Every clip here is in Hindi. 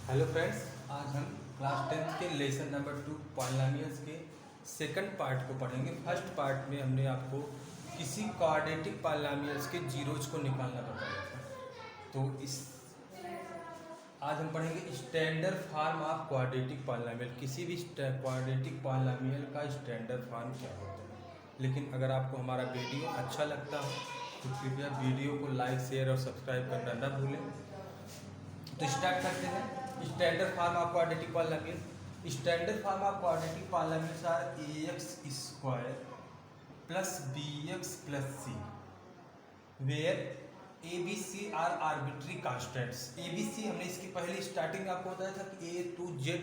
हेलो फ्रेंड्स, आज हम क्लास 10th के लेसन नंबर 2 पॉलिनोमियल्स के सेकंड पार्ट को पढ़ेंगे। फर्स्ट पार्ट में हमने आपको किसी क्वाड्रेटिक पॉलिनोमियल्स के जीरोज को निकालना बताया था। तो इस आज हम पढ़ेंगे standard form of quadratic polynomial. किसी भी क्वाड्रेटिक पॉलिनोमियल का स्टैंडर्ड फार्म क्या होता है। लेकिन अगर आपको हमारा वीडियो अच्छा लगता हो तो कृपया वीडियो को लाइक, शेयर और सब्सक्राइब करना न भूलें। तो स्टार्ट करते हैं। Standard form of quadratic polynomial. Standard form of quadratic polynomials are ax square plus bx plus c where abc are arbitrary constants. abc हमने इसकी पहले स्टार्टिंग आपको बताया था कि a to z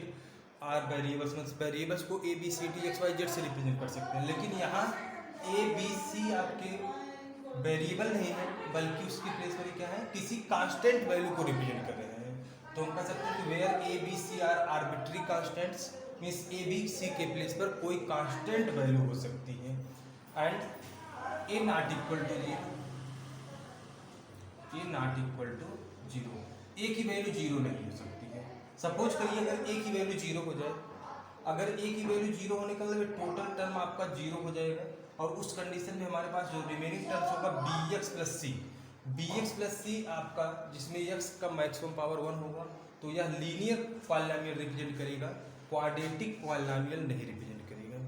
are variables, मतलब वेरिएबल्स को a b c d x y z से रिप्रेजेंट कर सकते हैं। लेकिन यहाँ a b c आपके वेरिएबल नहीं है, बल्कि उसकी प्लेस पर क्या है, किसी कांस्टेंट वैल्यू को रिप्रेजेंट कर रहे हैं। तो हम कह सकते हैं कि where A B C are arbitrary constants, means A B C के प्लेस पर कोई कांस्टेंट वैल्यू हो सकती है। And A not equal to zero, A not equal to zero, A की वैल्यू जीरो नहीं हो सकती है। सपोज करिए अगर ए की वैल्यू जीरो हो जाए, अगर ए की वैल्यू जीरो होने का मतलब टोटल टर्म आपका जीरो हो जाएगा। और उस कंडीशन में हमारे पास जो रिमेनिंग टर्म्स होगा बी एक्स प्लस सी, बी एक्स प्लस सी आपका, जिसमें एक्स का मैक्सिमम पावर 1 होगा। तो यह लीनियर पॉलिनोमियल रिप्रेजेंट करेगा, क्वाड्रेटिक पॉलिनोमियल नहीं रिप्रेजेंट करेगा।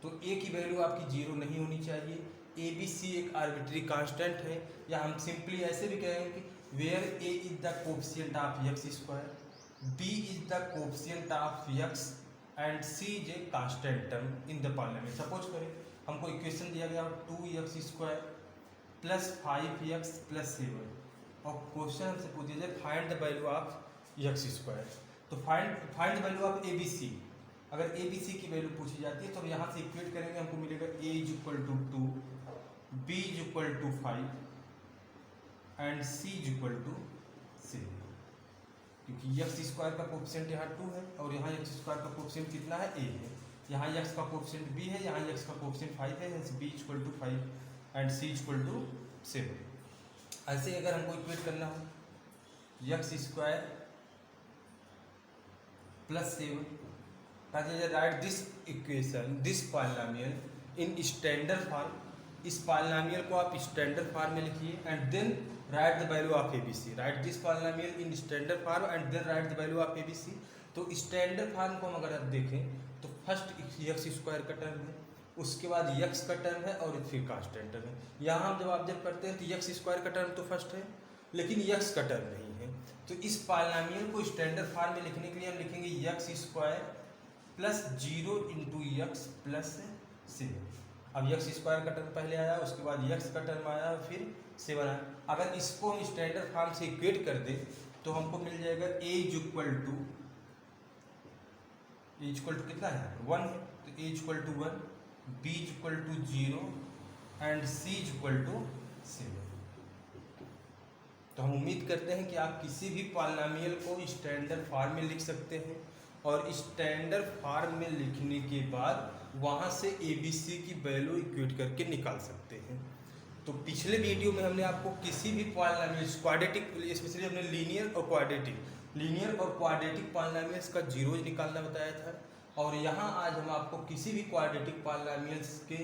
तो ए की वैल्यू आपकी जीरो नहीं होनी चाहिए। ए बी सी एक आर्बिट्री कांस्टेंट है, या हम सिंपली ऐसे भी कहेंगे कि where a is the coefficient of x square, b is the coefficient of x and c is a constant term in the polynomial. Suppose करें हमको इक्वेशन दिया गया 2x square plus 5x plus 7 और क्वेश्चन हमसे पूछ दिया जाए find the value of x square. तो find the value of A B C. अगर ए बी सी की वैल्यू पूछी जाती है तो हम यहाँ से इक्वेट करेंगे, हमको मिलेगा a is equal to 2, b is equal to 5 and c is equal to 7। क्योंकि एक्स स्क्वायर का कोफिशिएंट यहाँ 2 है और यहाँ एक्स स्क्वायर का कोफिशिएंट कितना है, a है। यहाँ एक्स का कोफिशिएंट b है, यहाँ एक्स का कोफिशिएंट 5 है, b equal to 5 and c equal to 7। ऐसे अगर हमको इक्वेट करना हो x square plus 7, write this equation, this polynomial in standard form. इस पॉलिनोमियल को आप स्टैंडर्ड फॉर्म में लिखिए and then write the value of A B c. Write this polynomial in standard form and then write the value of A B c. तो स्टैंडर्ड फॉर्म को हम अगर आप देखें तो फर्स्ट एक्स स्क्वायर का टर्म है, उसके बाद एक्स का टर्म है और फिर कांस्टेंट टर्म है। यहाँ हम जब ऑब्जर्व करते हैं तो एक्स स्क्वायर का टर्म तो फर्स्ट है, लेकिन एक्स का टर्म नहीं है। तो इस पॉलिनोमियल को स्टैंडर्ड फॉर्म में लिखने के लिए हम लिखेंगे x square plus 0 into x plus 7। अब एक्स स्क्वायर का टर्म पहले आया, उसके बाद एक्स का टर्म आया, फिर 7 आया। अगर इसको हम स्टैंडर्ड फॉर्म से इक्वेट कर दें तो हमको मिल जाएगा ए इज इक्वल टू कितना है, 1 है, तो a equal to 1, b equal to 0 and c equal to 7। तो हम उम्मीद करते हैं कि आप किसी भी पॉलिनोमियल को स्टैंडर्ड फॉर्म में लिख सकते हैं और स्टैंडर्ड फॉर्म में लिखने के बाद वहाँ से ए बी सी की वैल्यू इक्वेट करके निकाल सकते हैं। तो पिछले वीडियो में हमने आपको किसी भी पॉलिनोमियल क्वाड्रेटिक, स्पेशली हमने लीनियर और क्वाड्रेटिक पॉलिनोमियल्स का जीरोज निकालना बताया था। और यहाँ आज हम आपको किसी भी क्वाड्रेटिक पॉलिनोमियल्स के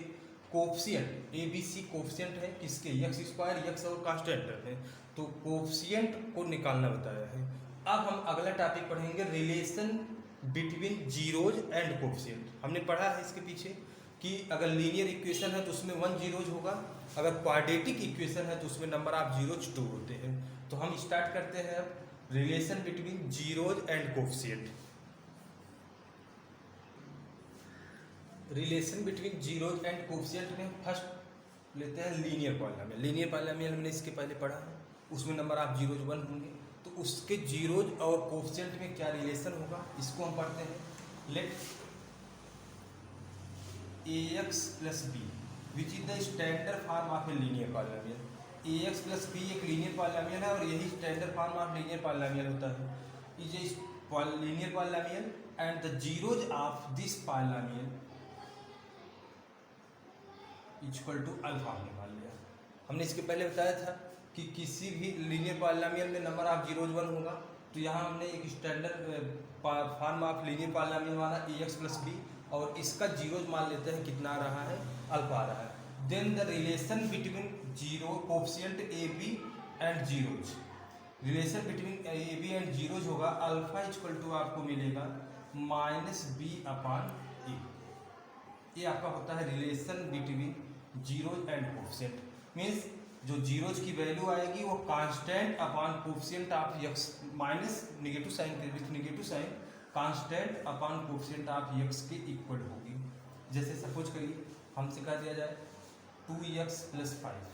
coefficient, a B c coefficient है किसके, एक्स स्क्वायर, एक्स और कांस्टेंट है, तो कोफिशिएंट को निकालना बताया है। अब हम अगला टॉपिक पढ़ेंगे relation between zeros and coefficient. हमने पढ़ा है इसके पीछे कि अगर लीनियर इक्वेशन है तो उसमें 1 जीरोज होगा, अगर क्वाड्रेटिक इक्वेशन है तो उसमें नंबर ऑफ जीरोज 2 होते हैं। तो हम स्टार्ट करते हैं अब relation between zeros and coefficient. Relation between zeros and coefficient में फर्स्ट लेते हैं लीनियर पॉलिनोमियल। लीनियर पॉलिनोमियल हमने इसके पहले पढ़ा है, उसमें नंबर ऑफ जीरोज 1 होंगे, तो उसके जीरोज और कोफिशिएंट में क्या रिलेशन होगा इसको हम पढ़ते हैं। Let a x plus b which is the standard form of a linear polynomial. A x plus b एक लीनियर पॉलिनोमियल है और यही standard form of linear polynomial होता है। Is a linear polynomial and the zeros of this polynomial equal to alpha हमने मान लिया। हमने इसके पहले बताया था कि किसी भी लीनियर पॉलिनोमियल में नंबर ऑफ जीरोज 1 होगा तो यहाँ हमने एक standard form of linear polynomial माना ax प्लस बी, और इसका जीरोज मान लेते हैं कितना आ रहा है, अल्फा आ रहा है। Then the relation between zero coefficient a b and zeros, relation between a b and zeros होगा अल्फा इक्वल टू आपको मिलेगा माइनस बी अपान ए। ये आपका होता है relation between zeros and coefficient. Means जो जीरोज की वैल्यू आएगी वो constant upon coefficient of x minus negative sign के with negative sign constant upon coefficient of x के इक्वल होगी। जैसे सपोज करिए हमसे कह दिया जाए 2x प्लस 5।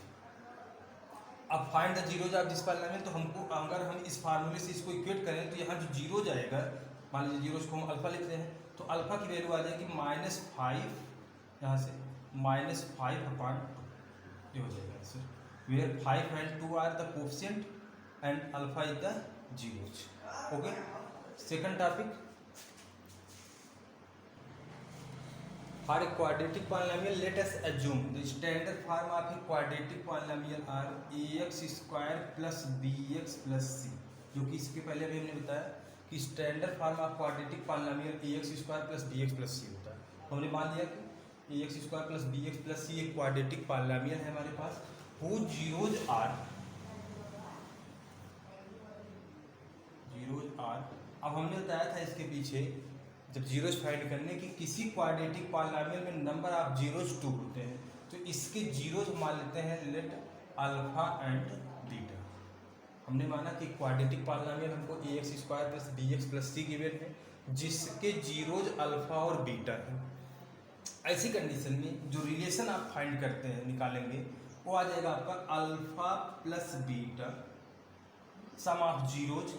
अब find the zeros of this polynomial, तो हमको अगर हम इस फार्मूले से इसको इक्वेट करें तो यहाँ जो जीरो जाएगा, मान लीजिए जीरोज को हम अल्फा लिखते हैं, तो अल्फा की वैल्यू आ जाएगी -5, यहाँ से -5 अपॉन 2 ये हो जाएगा answer, where 5 and 2 are the coefficient and alpha is the zeros. Okay. Second topic. For a quadratic polynomial, let us assume the standard form of a quadratic polynomial are ax square plus bx plus c, जो कि इसके पहले भी हमने बताया कि standard form of quadratic polynomial ax square plus bx plus c होता है। हमने मान लिया कि ax square plus bx plus c एक क्वाड्रेटिक पॉलिनोमियल है हमारे पास, वो जीरोज आर। अब हमने बताया था इसके पीछे जब जीरोज फाइंड करने की किसी क्वाड्रेटिक पॉलिनोमियल में नंबर ऑफ जीरोज 2 होते हैं, तो इसके जीरोज मान लेते हैं लेट अल्फा एंड बीटा। हमने माना कि क्वाड्रेटिक पॉलिनोमियल हमको ax square plus bx plus c given है जिसके जीरोज अल्फा और बीटा है। ऐसी कंडीशन में जो रिलेशन आप फाइंड करते हैं निकालेंगे वो आ जाएगा आपका alpha plus beta sum of zeros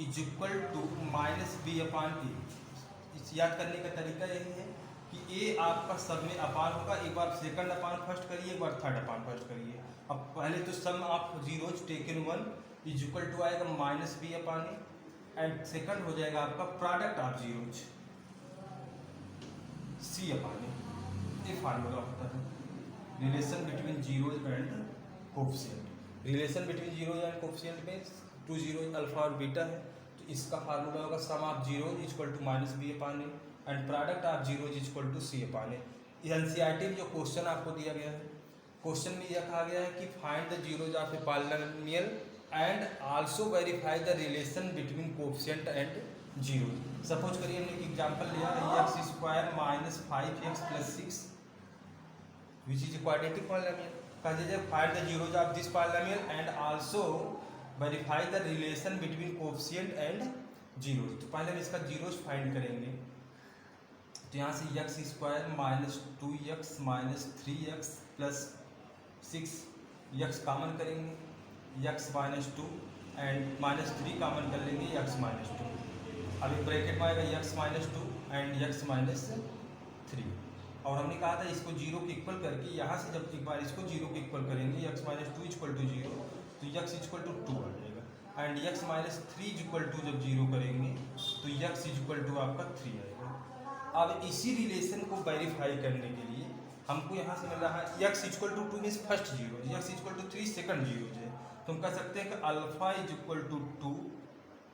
is equal to minus b upon a. इस याद करने का तरीका यही है कि ए आपका सब में अपान होगा, एक बार सेकंड अपान फर्स्ट करिए, एक बार थर्ड अपान फर्स्ट करिए। अब पहले तो sum of zeros taken 1 is equal to आएगा minus b upon a, and second हो जाएगा आपका product of zeros c upon a. ये फार्मूला होता है relation between zeros and coefficient. Relation between zeros and coefficient में 2 जीरोज अल्फा और बीटा है, तो इसका फार्मूला होगा sum of zeros equal to minus b upon a and product of zeros equal to c upon a. NCERT में जो क्वेश्चन आपको दिया गया है, क्वेश्चन में यह कहा गया है कि find the zeros of a polynomial and also verify the relation between coefficient and zeros. Suppose करिए हमने एक एग्जांपल लिया है x square minus 5x plus 6 which is a quadratic polynomial. Consider find the zeros of this polynomial and also verify the relation between coefficient and zeros. तो पहले हम इसका जीरोज फाइंड करेंगे, तो यहाँ से x square minus 2x minus 3x plus 6 x common करेंगे, x minus 2 and minus 3 common कर लेंगे x माइनस 2। अभी ब्रैकेट में आएगा x minus 2 and x minus 3। और हमने कहा था इसको जीरो के इक्वल करके यहाँ से जब एक बार इसको जीरो के इक्वल करेंगे x माइनस 2 इक्वल टू 0 तो x इक्वल टू 2 आ जाएगा, and x minus 3 equal to जब जीरो करेंगे तो x इक्वल टू आपका 3 आएगा। अब इसी रिलेशन को वेरीफाई करने के लिए हमको यहाँ से मिल रहा है x equal to 2 means first zero, x equal to 3 second zero है, तो हम कह सकते हैं कि alpha is equal to 2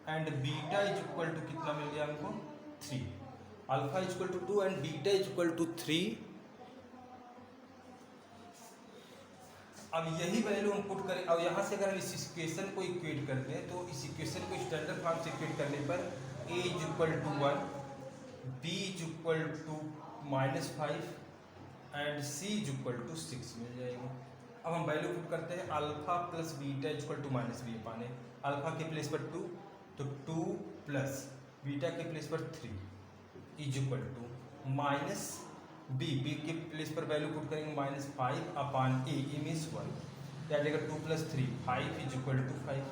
and beta is equal to कितना मिल गया हमको 3। Alpha equal to 2 and beta equal to 3। अब यही वैल्यू हम पुट करें, अब यहाँ से अगर हम इस इक्वेशन को इक्वेट करते हैं तो इस इक्वेशन को स्टैंडर्ड फॉर्म से इक्वेट करने पर a is equal to 1, b is equal to -5 and c is equal to 6 मिल जाएगा। अब हम वैल्यू पुट करते हैं alpha plus beta equal to minus b upon a. Alpha के प्लेस पर 2 तो 2 प्लस बीटा के प्लेस पर 3 is equal to minus b के प्लेस पर वैल्यू पुट करेंगे -5 अपान ए मीन्स 1, क्या जाएगा 2 प्लस 3 5 इज इक्वल टू 5,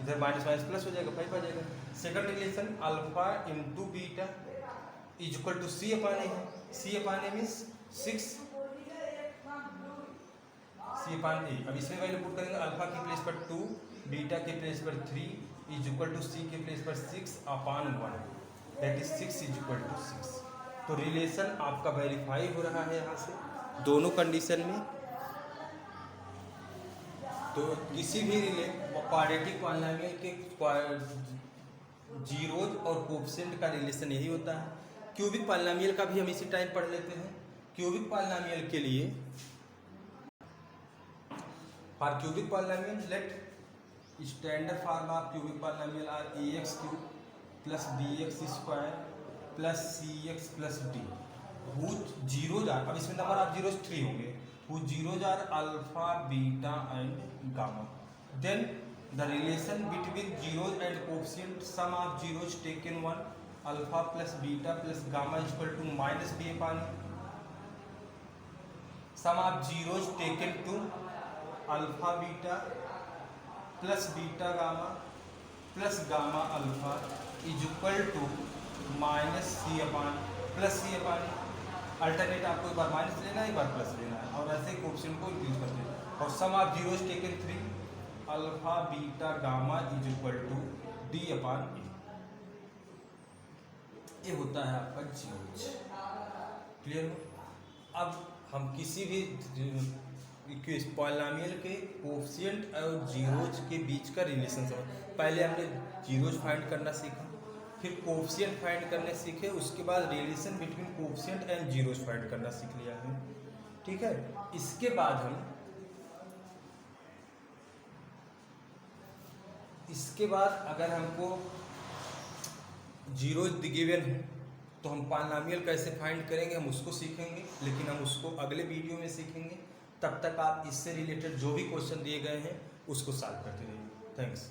इधर माइनस माइनस प्लस हो जाएगा 5 आ जाएगा। Second relation alpha into beta is equal to c upon a है, सी अपान ए मीन्स 6 सी अपान ए। अब इसमें वैल्यू पुट करेंगे अल्फा के प्लेस पर 2 बीटा के प्लेस पर 3 इज इक्वल टू सी के प्लेस पर 6 upon 1 that is 6 is equal to 6। तो रिलेशन आपका वेरीफाई हो रहा है यहाँ से दोनों कंडीशन में। तो किसी भी क्वाड्रेटिक पॉलिनोमियल के जीरोज और कोफिशिएंट का रिलेशन यही होता है। क्यूबिक पॉलिनोमियल का भी हम इसी टाइम पढ़ लेते हैं। क्यूबिक पॉलिनोमियल के लिए for cubic polynomial let standard form of cubic polynomial are ax cube plus bx square plus cx plus d whose zeros are, अब इसमें नंबर ऑफ जीरोज 3 होंगे, whose zeros are alpha beta and gamma. Then the relation between zeros and coefficient sum of zeros taken 1 alpha plus beta plus gamma is equal to minus b upon sum of zeros taken 2 alpha beta plus beta gamma plus gamma alpha is equal to minus c upon plus c upon। Alternate आपको एक बार माइनस लेना है, एक बार प्लस लेना है, और ऐसे कोएफिशिएंट को इंक्रीज करते हैं। और sum of zeros taken 3 alpha beta gamma is equal to d upon a. ये होता है आपका जीरोज। क्लियर हो? अब हम किसी भी पॉलिनोमियल के कोएफिशिएंट और जीरोज के बीच का रिलेशन समझ। पहले हमने जीरोज फाइंड करना सीखा, फिर कोएफिशिएंट फाइंड करने सीखे, उसके बाद relation between coefficient and zeros find करना सीख लिया है। ठीक है, इसके बाद अगर हमको जीरोज गिवन हो तो हम पॉलिनोमियल कैसे फाइंड करेंगे हम उसको सीखेंगे, लेकिन हम उसको अगले वीडियो में सीखेंगे। तब तक आप इससे रिलेटेड जो भी क्वेश्चन दिए गए हैं उसको सॉल्व करते रहिए। थैंक्स।